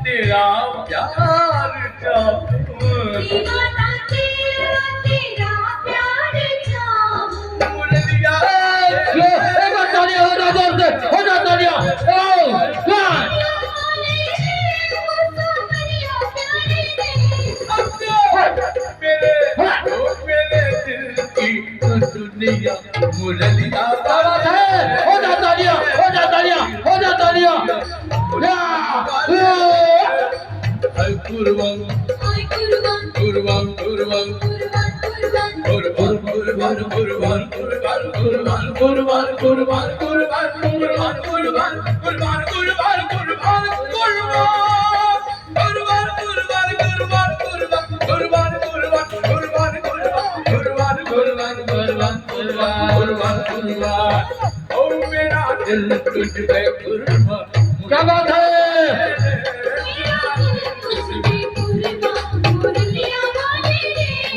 तेरा प्यार चाहूं दीवाना तेरा प्यार चाहूं मुरलिया एक बार तालियां हो जा जोर से हो जा तालियां मेरे दिल की दुनिया मुरलिया हो जा तालियां हो जा तालियां हो जा तालियां कुर्बान कुर्बान कुर्बान कुर्बान कुर्बान कुर्बान कुर्बान कुर्बान कुर्बान कुर्बान कुर्बान कुर्बान कुर्बान कुर्बान कुर्बान ओ मेरा दिल तुझ पे कुर्बान क्या बात है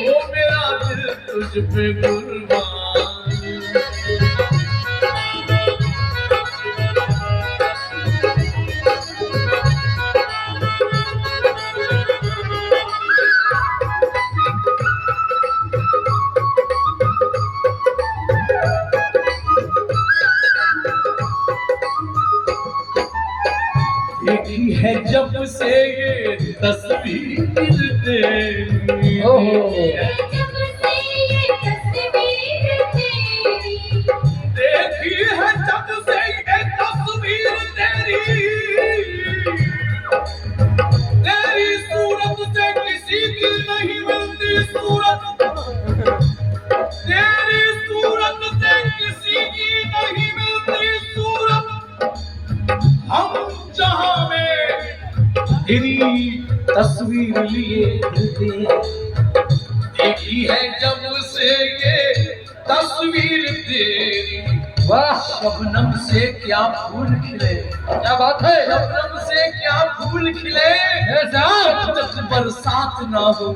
ओ मेरा दिल तुझ पे कुर्बान देखी है जब से ये तस्वीर तेरी देखी है जब से ये तस्वीर तेरी तेरी सूरत से किसी की नहीं मिलती सूरत तेरी सूरत से किसी की नहीं मिलती सूरत हम जहां में तेरी तस्वीर लिए फिरते देखी है जब से ये तस्वीर तेरी वाह शबनम से क्या फूल खिले क्या बात है शबनम से क्या फूल खिले जब तक बरसात ना हो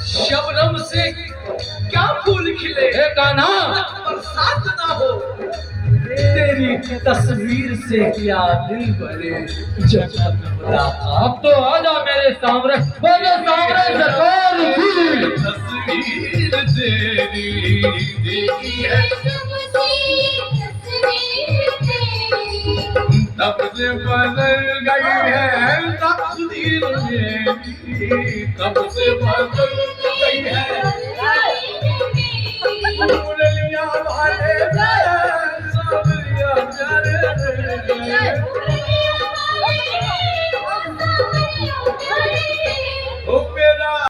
शबनम से क्या फूल खिले गाना बरसात ना हो तेरी तस्वीर से क्या दिल भरे जन्नत मुलाकात तो आजा मेरे सामने सरकार की तस्वीर तेरी देखी है तब से बदल गई है तकदीर मेरी तब से बदल गई है मुरलिया वाले सावरिया प्यारे